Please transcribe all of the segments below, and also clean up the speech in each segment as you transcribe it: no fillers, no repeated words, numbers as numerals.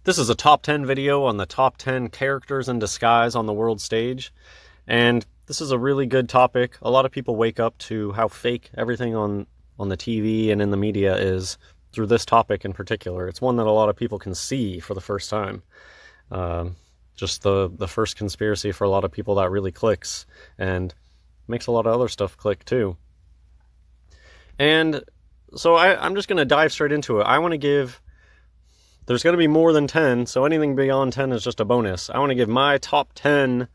This is a top 10 video on the top 10 characters in disguise on the world stage. And this is a really good topic. A lot of people wake up to how fake everything on the TV and in the media is through this topic in particular. It's one that a lot of people can see for the first time. Just the first conspiracy for a lot of people that really clicks and makes a lot of other stuff click too. And so I'm just going to dive straight into it. I want to give There's going to be more than 10, so anything beyond 10 is just a bonus. I want to give my top 10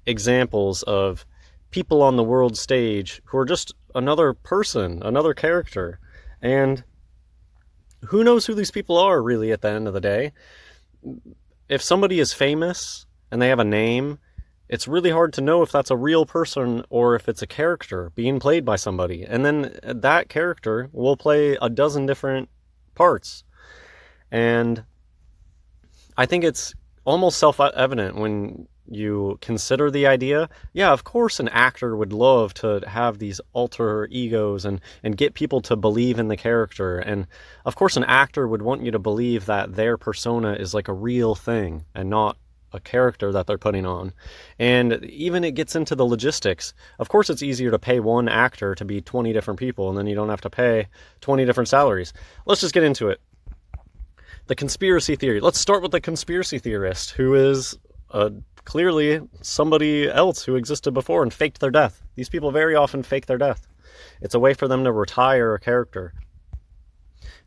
examples of people on the world stage who are just another person, another character. And who knows who these people are, really, at the end of the day. If somebody is famous and they have a name, it's really hard to know if that's a real person or if it's a character being played by somebody. And then that character will play a dozen different parts. And I think it's almost self-evident when you consider the idea. Yeah, of course an actor would love to have these alter egos and get people to believe in the character. And of course an actor would want you to believe that their persona is like a real thing and not a character that they're putting on. And even it gets into the logistics. Of course it's easier to pay one actor to be 20 different people, and then you don't have to pay 20 different salaries. Let's just get into it. The conspiracy theory. Let's start with the conspiracy theorist, who is clearly somebody else who existed before and faked their death. These people very often fake their death. It's a way for them to retire a character.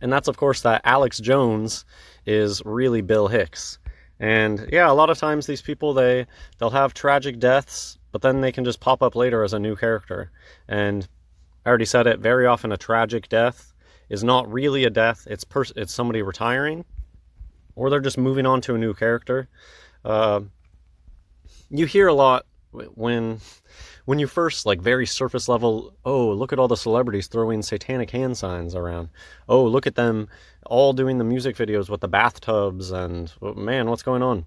And that's, of course, that Alex Jones is really Bill Hicks. And yeah, a lot of times these people, they'll have tragic deaths, but then they can just pop up later as a new character. And I already said it, very often a tragic death is not really a death. It's somebody retiring, or they're just moving on to a new character. You hear a lot when you first, like, very surface level, oh, look at all the celebrities throwing satanic hand signs around. Oh, look at them all doing the music videos with the bathtubs, and man, what's going on?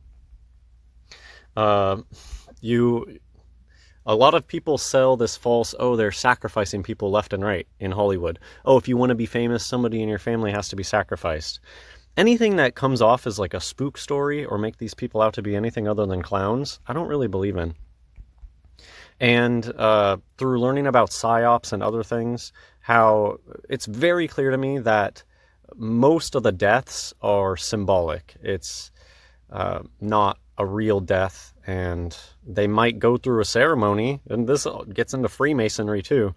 A lot of people sell this false, oh, they're sacrificing people left and right in Hollywood. Oh, if you want to be famous, somebody in your family has to be sacrificed. Anything that comes off as like a spook story or make these people out to be anything other than clowns, I don't really believe in. And through learning about PSYOPs and other things, how it's very clear to me that most of the deaths are symbolic. It's not a real death, and they might go through a ceremony, and this gets into Freemasonry too.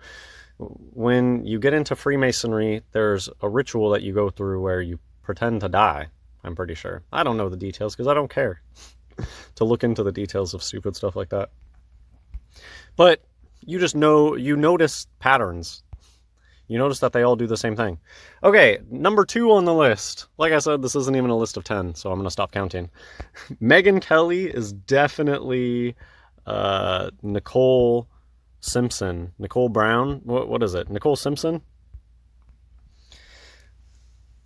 When you get into Freemasonry, there's a ritual that you go through where you pretend to die, I'm pretty sure. I don't know the details because I don't care to look into the details of stupid stuff like that. But you just know, you notice patterns. You notice that they all do the same thing. Okay, number 2 on the list. Like I said, this isn't even a list of 10, so I'm going to stop counting. Megyn Kelly is definitely Nicole Simpson. Nicole Brown? What is it? Nicole Simpson?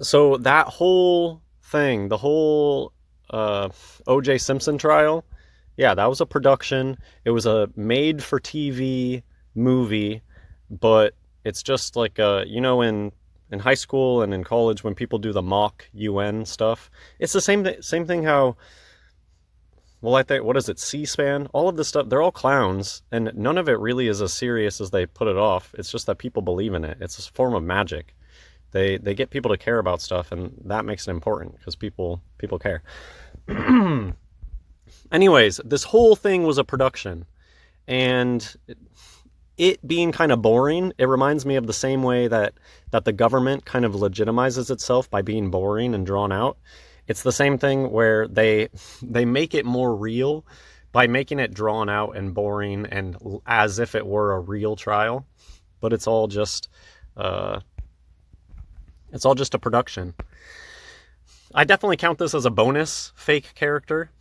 So that whole thing, the whole O.J. Simpson trial, yeah, that was a production. It was a made-for-TV movie, but it's just like, in high school and in college when people do the mock UN stuff, it's the same thing how, well, I think, what is it, C-SPAN? All of this stuff, they're all clowns, and none of it really is as serious as they put it off. It's just that people believe in it. It's a form of magic. They get people to care about stuff, and that makes it important because people care. Anyways, this whole thing was a production, and it being kind of boring, it reminds me of the same way that the government kind of legitimizes itself by being boring and drawn out. It's the same thing where they make it more real by making it drawn out and boring and as if it were a real trial, but it's all just a production. I definitely count this as a bonus fake character.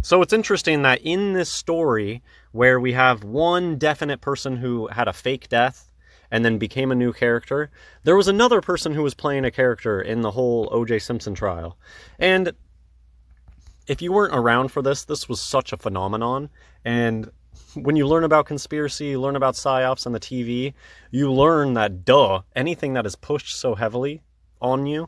So it's interesting that in this story where we have one definite person who had a fake death and then became a new character, there was another person who was playing a character in the whole O.J. Simpson trial. And if you weren't around for this was such a phenomenon. And when you learn about conspiracy, you learn about PSYOPs on the TV, you learn that, anything that is pushed so heavily on you,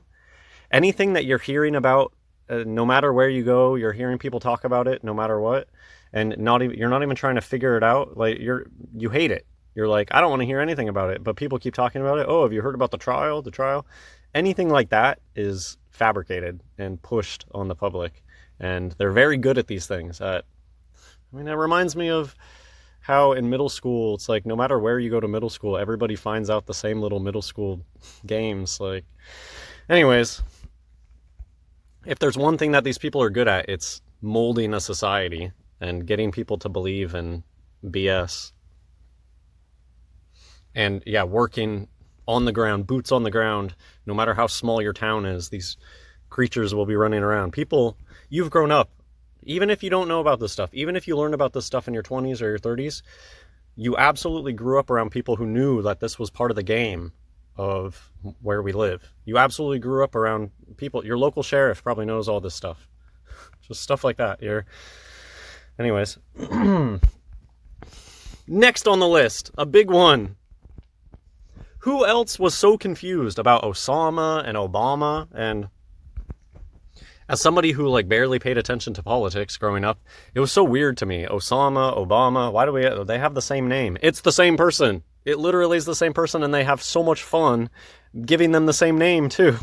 anything that you're hearing about no matter where you go, you're hearing people talk about it, no matter what, and you're not even trying to figure it out. Like you hate it. You're like, I don't want to hear anything about it, but people keep talking about it. Oh, have you heard about the trial? The trial? Anything like that is fabricated and pushed on the public, and they're very good at these things. I mean, that reminds me of how in middle school, it's like no matter where you go to middle school, everybody finds out the same little middle school games. Like, anyways, if there's one thing that these people are good at, it's molding a society and getting people to believe in BS. And yeah, working on the ground, boots on the ground, no matter how small your town is, these creatures will be running around. People, you've grown up. Even if you don't know about this stuff, even if you learned about this stuff in your 20s or your 30s, you absolutely grew up around people who knew that this was part of the game of where we live. You absolutely grew up around people. Your local sheriff probably knows all this stuff. Just stuff like that. Anyways. Next on the list, a big one. Who else was so confused about Osama and Obama? And as somebody who like barely paid attention to politics growing up, it was so weird to me. Osama, Obama, why do they have the same name? It's the same person. It literally is the same person, and they have so much fun giving them the same name too.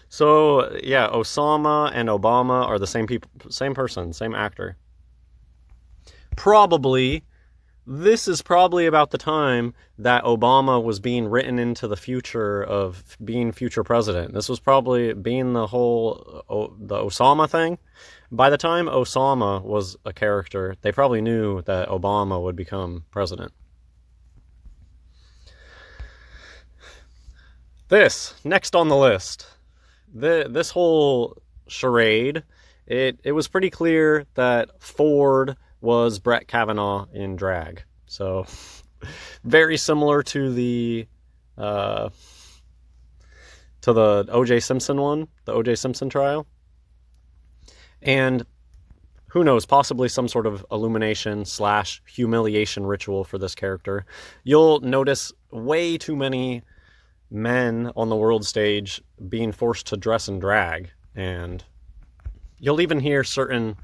So yeah, Osama and Obama are the same people, same person, same actor. This is probably about the time that Obama was being written into the future of being future president. This was probably being the Osama thing. By the time Osama was a character, they probably knew that Obama would become president. Next on the list. This whole charade, it was pretty clear that Ford was Brett Kavanaugh in drag. So very similar to the O.J. Simpson one, the O.J. Simpson trial. And who knows, possibly some sort of illumination / humiliation ritual for this character. You'll notice way too many men on the world stage being forced to dress in drag. And you'll even hear certain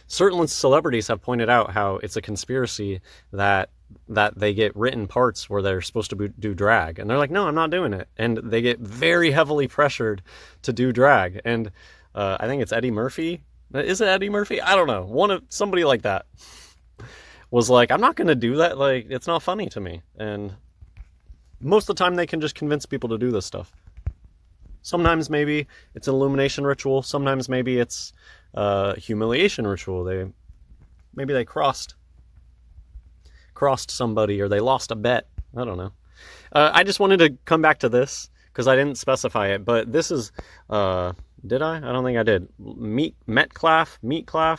celebrities have pointed out how it's a conspiracy that they get written parts where they're supposed to do drag. And they're like, no, I'm not doing it. And they get very heavily pressured to do drag. And I think it's Eddie Murphy. Is it Eddie Murphy? I don't know. Somebody like that was like, I'm not going to do that. Like, it's not funny to me. And most of the time they can just convince people to do this stuff. Sometimes maybe it's an illumination ritual. Sometimes maybe it's a humiliation ritual. Maybe they crossed somebody, or they lost a bet. I don't know. I just wanted to come back to this because I didn't specify it, but this is, did I? I don't think I did. Meatclaff?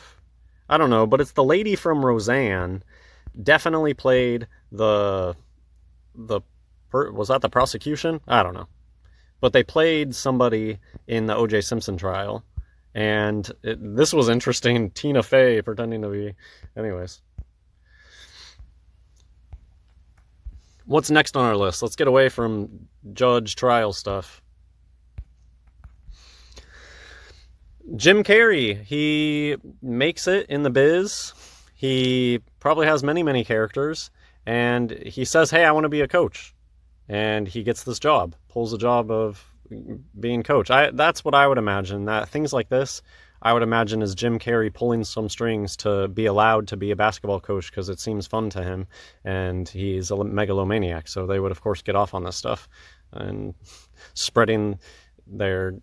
I don't know, but it's the lady from Roseanne. Definitely played was that the prosecution? I don't know. But they played somebody in the O.J. Simpson trial. And this was interesting. Tina Fey pretending to be... Anyways. What's next on our list? Let's get away from judge trial stuff. Jim Carrey. He makes it in the biz. He probably has many, many characters. And he says, hey, I want to be a coach. And he gets this job, pulls the job of being coach. That's what I would imagine. That things like this, I would imagine, is Jim Carrey pulling some strings to be allowed to be a basketball coach because it seems fun to him, and he's a megalomaniac. So they would, of course, get off on this stuff and spreading their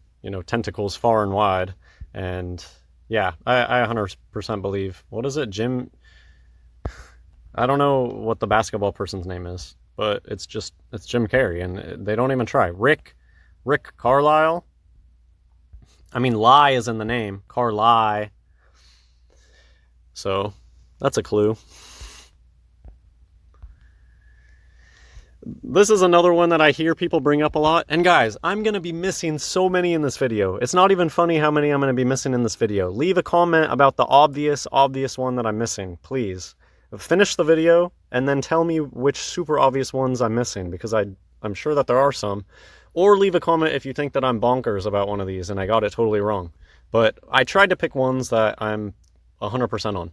tentacles far and wide. And yeah, I 100% believe. What is it, Jim? I don't know what the basketball person's name is. But it's Jim Carrey, and they don't even try. Rick Carlisle. I mean, lie is in the name. Carlisle. So, that's a clue. This is another one that I hear people bring up a lot. And guys, I'm going to be missing so many in this video. It's not even funny how many I'm going to be missing in this video. Leave a comment about the obvious one that I'm missing, please. Finish the video and then tell me which super obvious ones I'm missing, because I'm sure that there are some. Or leave a comment if you think that I'm bonkers about one of these and I got it totally wrong. But I tried to pick ones that I'm 100% on.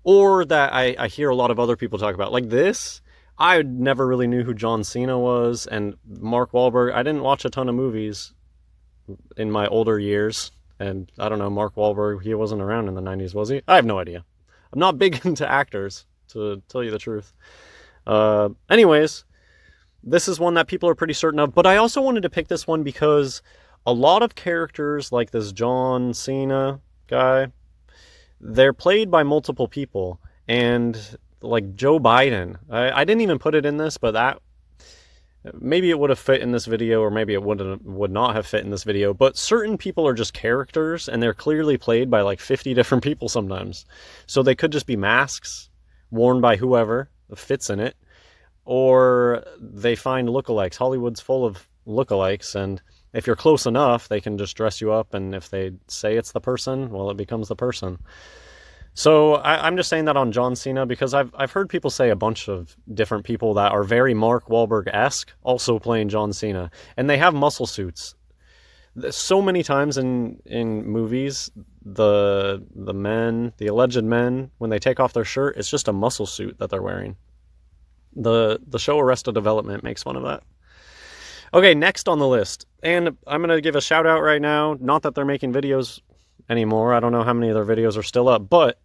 Or that I hear a lot of other people talk about. Like this, I never really knew who John Cena was, and Mark Wahlberg. I didn't watch a ton of movies in my older years. And I don't know, Mark Wahlberg, he wasn't around in the 90s, was he? I have no idea. I'm not big into actors, to tell you the truth. Anyways, this is one that people are pretty certain of, but I also wanted to pick this one because a lot of characters like this John Cena guy, they're played by multiple people. And like Joe Biden, I didn't even put it in this, but that maybe it would have fit in this video, or maybe it would not have fit in this video. But certain people are just characters, and they're clearly played by like 50 different people sometimes. So they could just be masks worn by whoever fits in it, or they find lookalikes. Hollywood's full of lookalikes, and if you're close enough, they can just dress you up, and if they say it's the person, well, it becomes the person. So I'm just saying that on John Cena because I've heard people say a bunch of different people that are very Mark Wahlberg-esque also playing John Cena, and they have muscle suits. So many times in movies, the alleged men, when they take off their shirt, it's just a muscle suit that they're wearing. The show Arrested Development makes fun of that. Okay, next on the list, and I'm going to give a shout out right now. Not that they're making videos anymore. I don't know how many of their videos are still up, but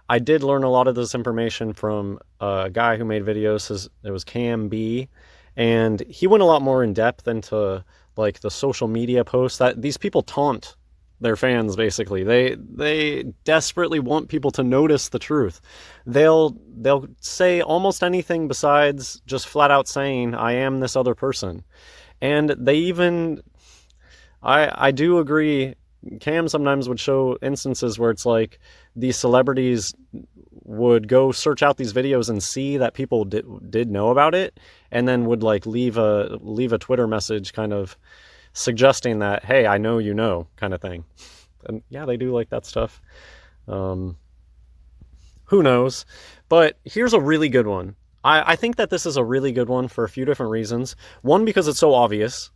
I did learn a lot of this information from a guy who made videos. It was Cam B, and he went a lot more in depth into like the social media posts that these people taunt their fans. Basically, they desperately want people to notice the truth. They'll say almost anything besides just flat out saying I am this other person. And they even, I do agree, Cam sometimes would show instances where it's like these celebrities would go search out these videos and see that people did know about it, and then would like leave a Twitter message kind of suggesting that, hey, I know you know, kind of thing. And yeah, they do like that stuff. Who knows? But here's a really good one. I think that this is a really good one for a few different reasons. One, because it's so obvious.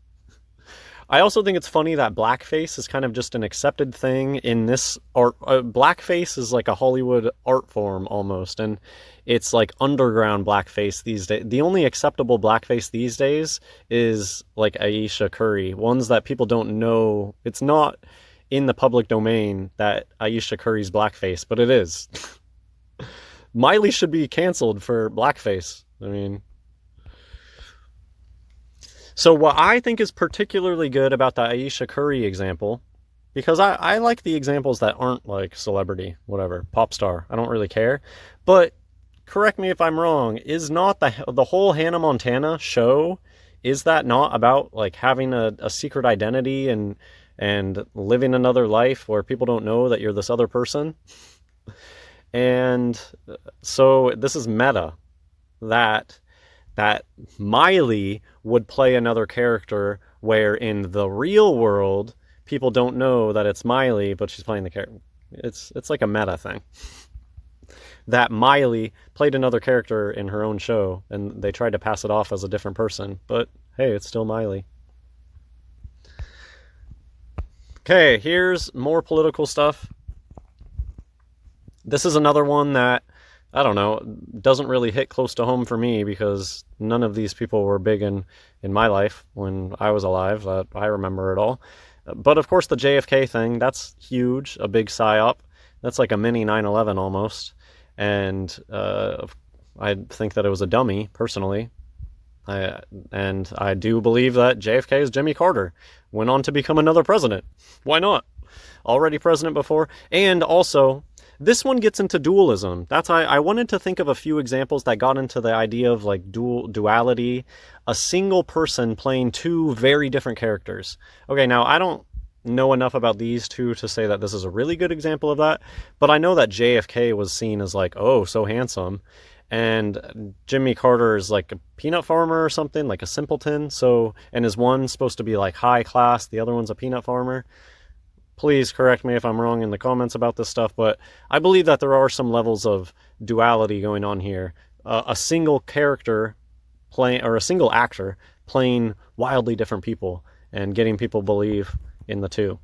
I also think it's funny that blackface is kind of just an accepted thing in this art. Blackface is like a Hollywood art form almost, and it's like underground blackface these days. The only acceptable blackface these days is like Ayesha Curry, ones that people don't know. It's not in the public domain that Ayesha Curry's blackface, but it is. Miley should be canceled for blackface. I mean, so what I think is particularly good about the Ayesha Curry example, because I like the examples that aren't like celebrity, whatever, pop star. I don't really care. But correct me if I'm wrong, is not the whole Hannah Montana show, is that not about like having a secret identity and living another life where people don't know that you're this other person? And so this is meta, that Miley would play another character where in the real world people don't know that it's Miley, but she's playing the character. It's like a meta thing. That Miley played another character in her own show, and they tried to pass it off as a different person, but hey, it's still Miley. Okay, here's more political stuff. This is another one that, I don't know, doesn't really hit close to home for me because none of these people were big in my life when I was alive, that I remember at all. But of course the JFK thing, that's huge, a big psyop. That's like a mini 9/11 almost. And I think that it was a dummy, personally. And I do believe that JFK's Jimmy Carter went on to become another president. Why not? Already president before. And also, this one gets into dualism. That's I wanted to think of a few examples that got into the idea of like duality, a single person playing two very different characters. Okay, now I don't know enough about these two to say that this is a really good example of that, but I know that JFK was seen as like, oh, so handsome, and Jimmy Carter is like a peanut farmer or something, like a simpleton. So, and is one supposed to be like high class, the other one's a peanut farmer? Please correct me if I'm wrong in the comments about this stuff, but I believe that there are some levels of duality going on here. A single character playing, or a single actor playing wildly different people and getting people believe in the two.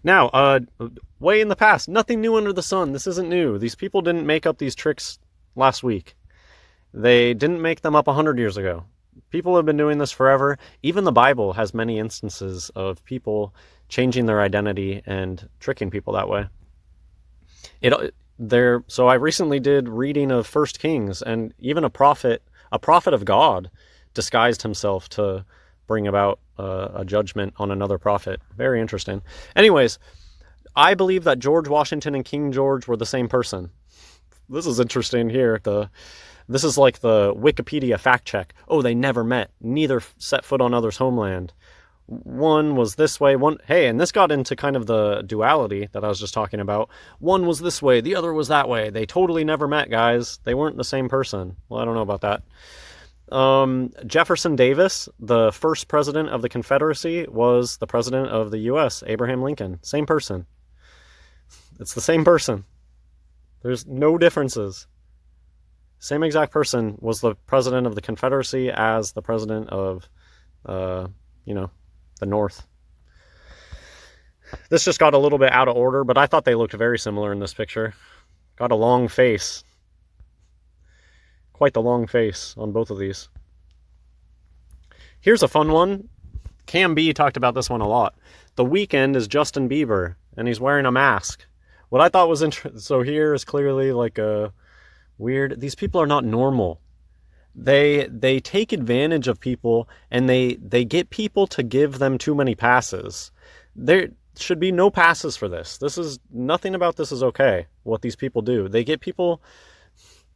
Now, way in the past, nothing new under the sun. This isn't new. These people didn't make up these tricks last week. They didn't make them up 100 years ago. People have been doing this forever. Even the Bible has many instances of people changing their identity and tricking people that way. So I recently did reading of 1 Kings, and even a prophet of God disguised himself to bring about a judgment on another prophet. Very interesting. Anyways, I believe that George Washington and King George were the same person. This is interesting here. This is like the Wikipedia fact check. Oh, they never met. Neither set foot on other's homeland. One was this way, and this got into kind of the duality that I was just talking about. One was this way, the other was that way. They totally never met, guys. They weren't the same person. Well, I don't know about that. Jefferson Davis, the first president of the Confederacy, was the president of the U.S., Abraham Lincoln. Same person. It's the same person. There's no differences. Same exact person was the president of the Confederacy as the president of, the North. This just got a little bit out of order, but I thought they looked very similar in this picture. Got a long face. Quite the long face on both of these. Here's a fun one. Cam B talked about this one a lot. The Weeknd is Justin Bieber, and he's wearing a mask. What I thought was interesting, so here is clearly like a weird, these people are not normal. They take advantage of people, and they get people to give them too many passes. There should be no passes for this. Nothing about this is okay, what these people do. They get people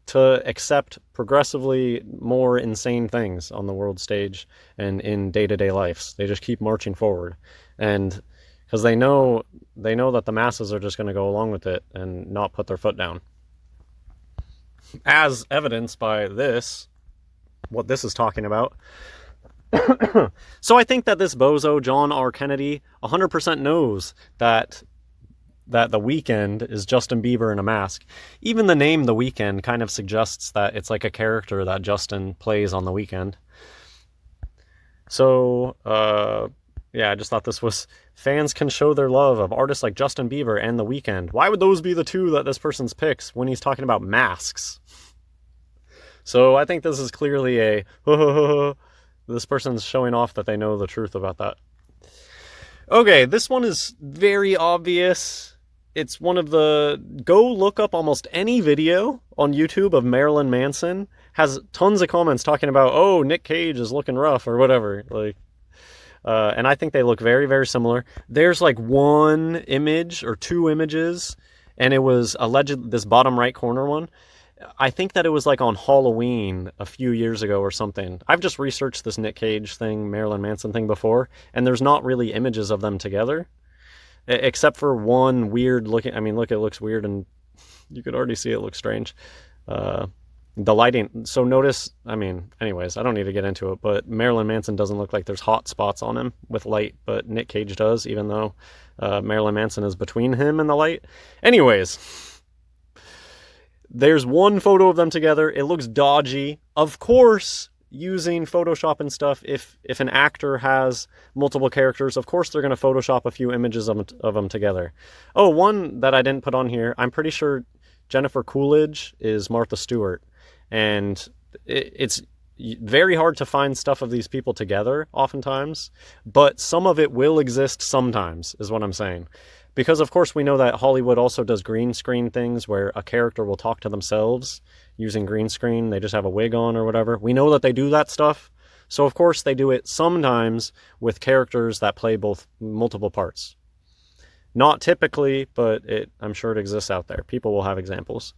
to accept progressively more insane things on the world stage and in day-to-day lives. They just keep marching forward. And because they know that the masses are just going to go along with it and not put their foot down. As evidenced by this, what this is talking about. So I think that this bozo, John R. Kennedy, 100% knows that The Weeknd is Justin Bieber in a mask. Even the name The Weeknd kind of suggests that it's like a character that Justin plays on The Weeknd. So, I just thought this was... Fans can show their love of artists like Justin Bieber and The Weeknd. Why would those be the two that this person picks when he's talking about masks? So I think this is clearly this person's showing off that they know the truth about that. Okay, this one is very obvious. It's one of go look up almost any video on YouTube of Marilyn Manson. Has tons of comments talking about, oh, Nick Cage is looking rough or whatever. And I think they look very, very similar. There's like one image or two images, and it was this bottom right corner one. I think that it was like on Halloween a few years ago or something. I've just researched this Nick Cage thing, Marilyn Manson thing before, and there's not really images of them together, except for one weird looking, look, it looks weird, and you could already see it looks strange. The lighting, so notice, anyways, I don't need to get into it, but Marilyn Manson doesn't look like there's hot spots on him with light, but Nick Cage does, even though Marilyn Manson is between him and the light. Anyways, there's one photo of them together. It looks dodgy. Of course, using Photoshop and stuff, if an actor has multiple characters, of course they're going to Photoshop a few images of them together. Oh, one that I didn't put on here, I'm pretty sure Jennifer Coolidge is Martha Stewart. And it's very hard to find stuff of these people together, oftentimes. But some of it will exist sometimes, is what I'm saying. Because, of course, we know that Hollywood also does green screen things where a character will talk to themselves using green screen. They just have a wig on or whatever. We know that they do that stuff. So, of course, they do it sometimes with characters that play both multiple parts. Not typically, but I'm sure it exists out there. People will have examples.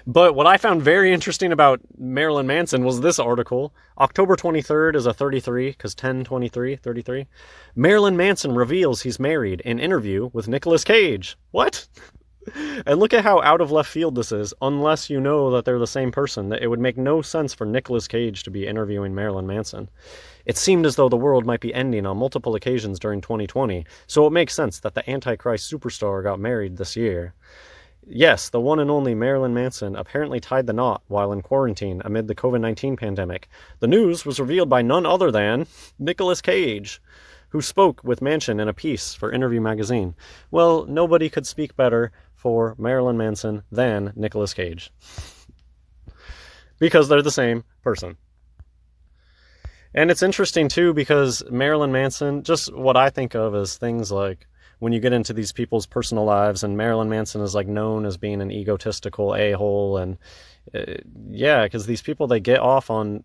But what I found very interesting about Marilyn Manson was this article. October 23rd is a 33, because 10/23, 33. Marilyn Manson reveals he's married in interview with Nicolas Cage. What? And look at how out of left field this is, unless you know that they're the same person. It would make no sense for Nicolas Cage to be interviewing Marilyn Manson. It seemed as though the world might be ending on multiple occasions during 2020, so it makes sense that the Antichrist superstar got married this year. Yes, the one and only Marilyn Manson apparently tied the knot while in quarantine amid the COVID-19 pandemic. The news was revealed by none other than Nicolas Cage, who spoke with Manson in a piece for Interview magazine. Well, nobody could speak better for Marilyn Manson than Nicolas Cage. Because they're the same person. And it's interesting too because Marilyn Manson, just what I think of as things like when you get into these people's personal lives, and Marilyn Manson is like known as being an egotistical a-hole, and yeah, because these people, they get off on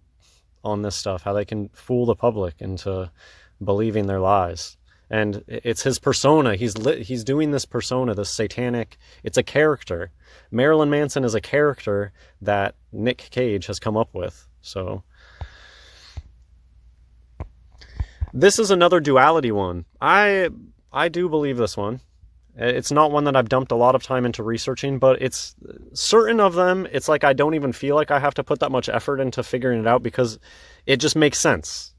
this stuff, how they can fool the public into believing their lies. And it's his persona. He's doing this persona, this satanic. It's a character. Marilyn Manson is a character that Nick Cage has come up with. So this is another duality one. I do believe this one. It's not one that I've dumped a lot of time into researching, but it's certain of them. It's like I don't even feel like I have to put that much effort into figuring it out because it just makes sense.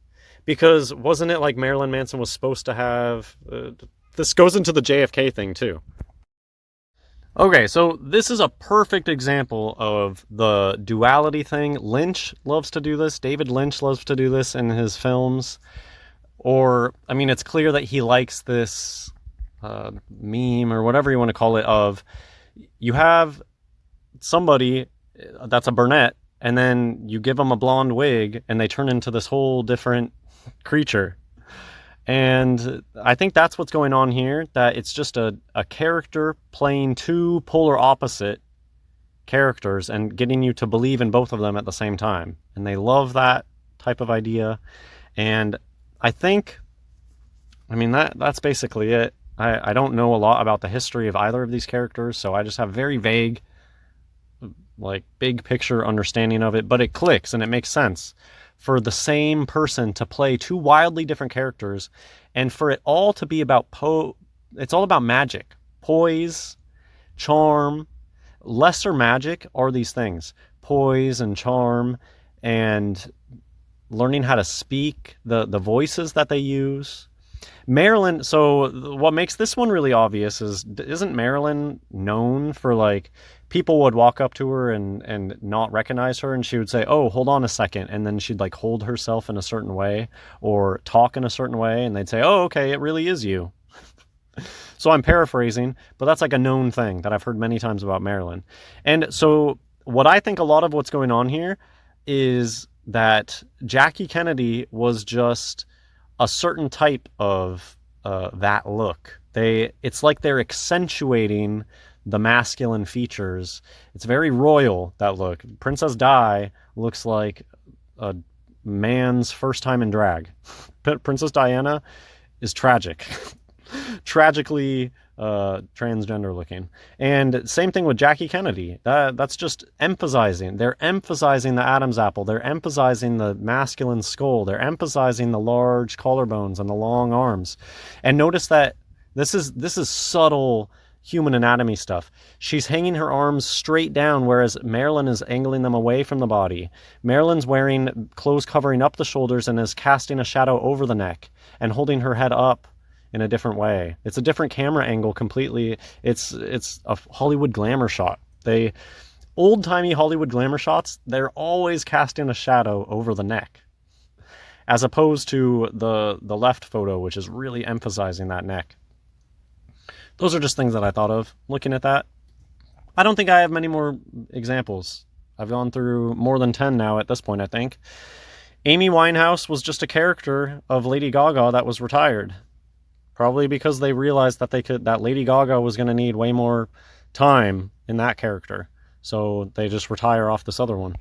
Because wasn't it like Marilyn Manson was supposed to have... this goes into the JFK thing too. Okay, so this is a perfect example of the duality thing. Lynch loves to do this. David Lynch loves to do this in his films. Or, I mean, it's clear that he likes this meme or whatever you want to call it of you have somebody that's a brunette and then you give them a blonde wig and they turn into this whole different creature. And I think that's what's going on here, that it's just a character playing two polar opposite characters and getting you to believe in both of them at the same time. And they love that type of idea. And I think, I mean, that's basically it. I don't know a lot about the history of either of these characters, so I just have very vague, like, big picture understanding of it, but it clicks and it makes sense for the same person to play two wildly different characters and for it all to be about it's all about magic, poise, charm. Lesser magic are these things, poise and charm and learning how to speak, the voices that they use. Marilyn, so what makes this one really obvious is, isn't Marilyn known for, like, people would walk up to her and not recognize her and she would say, oh, hold on a second, and then she'd like hold herself in a certain way or talk in a certain way and they'd say, oh, okay, it really is you. So I'm paraphrasing, but that's like a known thing that I've heard many times about Marilyn. And so what I think a lot of what's going on here is that Jackie Kennedy was just a certain type of that look. It's like they're accentuating the masculine features. It's very royal, that look. Princess Di looks like a man's first time in drag. Princess Diana is tragic. Tragically transgender looking. And same thing with Jackie Kennedy. That's just emphasizing. They're emphasizing the Adam's apple. They're emphasizing the masculine skull. They're emphasizing the large collarbones and the long arms. And notice that this is subtle human anatomy stuff. She's hanging her arms straight down, whereas Marilyn is angling them away from the body. Marilyn's wearing clothes covering up the shoulders and is casting a shadow over the neck and holding her head up in a different way. It's a different camera angle completely. It's a Hollywood glamour shot. Old-timey Hollywood glamour shots, they're always casting a shadow over the neck, as opposed to the left photo, which is really emphasizing that neck. Those are just things that I thought of looking at that. I don't think I have many more examples. I've gone through more than 10 now at this point, I think. Amy Winehouse was just a character of Lady Gaga that was retired. Probably because they realized that Lady Gaga was going to need way more time in that character. So they just retire off this other one.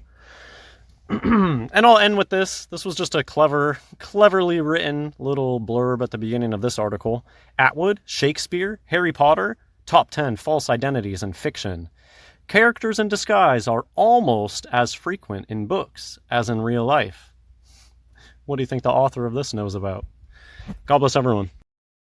And I'll end with this. This was just a cleverly written little blurb at the beginning of this article. Atwood, Shakespeare, Harry Potter, top 10 false identities in fiction. Characters in disguise are almost as frequent in books as in real life. What do you think the author of this knows about? God bless everyone.